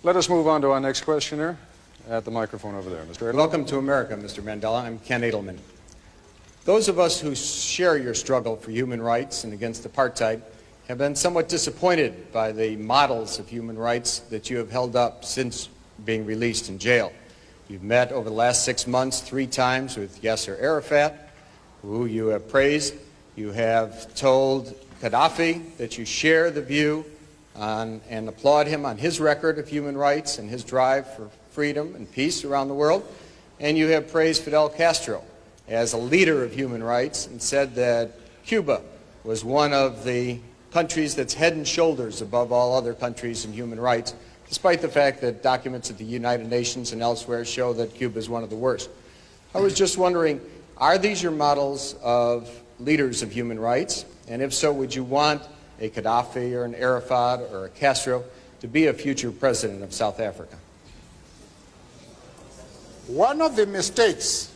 Let us move on to our next questioner at the microphone over there. Mr. Edelman. Welcome to America, Mr. Mandela. I'm Ken Edelman. Those of us who share your struggle for human rights and against apartheid have been somewhat disappointed by the models of human rights that you have held up since being released in jail. You've met over the last 6 months 3 times with Yasser Arafat, who you have praised. You have told Gaddafi that you share the view on, and applaud him on his record of human rights and his drive for freedom and peace around the world. And you have praised Fidel Castro as a leader of human rights and said that Cuba was one of the countries that's head and shoulders above all other countries in human rights, despite the fact that documents at the United Nations and elsewhere show that Cuba is one of the worst. I was just wondering, are these your models of leaders of human rights? And if so, would you want a Gaddafi or an Arafat or a Castro to be a future president of South Africa? One of the mistakes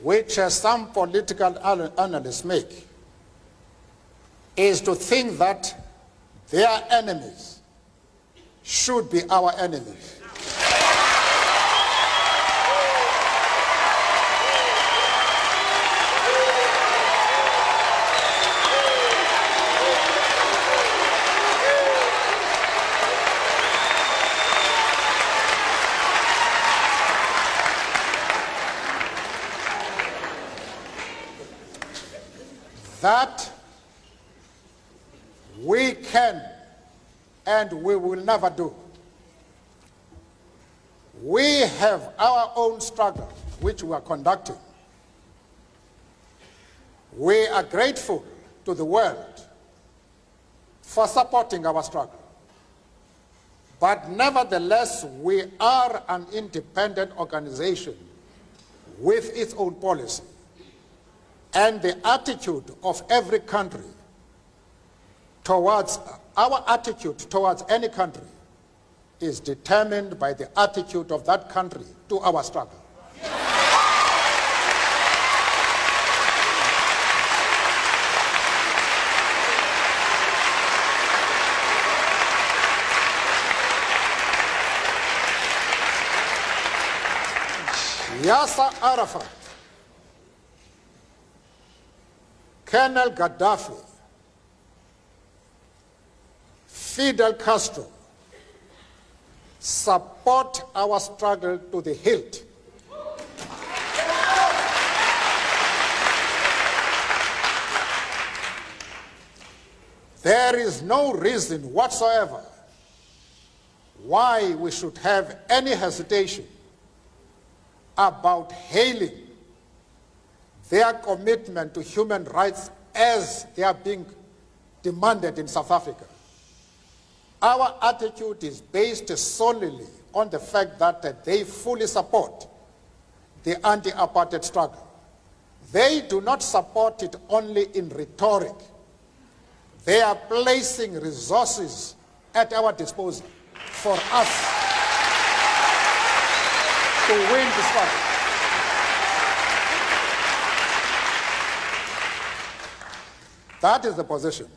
which some political analysts make is to think that their enemies should be our enemies. That we can and we will never do. We have our own struggle which we are conducting. We are grateful to the world for supporting our struggle. But nevertheless, we are an independent organization with its own policy. And the attitude of every country towards, our attitude towards any country is determined by the attitude of that country to our struggle. Yasser Arafat, Colonel Gaddafi, Fidel Castro support our struggle to the hilt. There is no reason whatsoever why we should have any hesitation about hailing their commitment to human rights as they are being demanded in South Africa. Our attitude is based solely on the fact that they fully support the anti-apartheid struggle. They do not support it only in rhetoric. They are placing resources at our disposal for us to win the struggle. That is the position.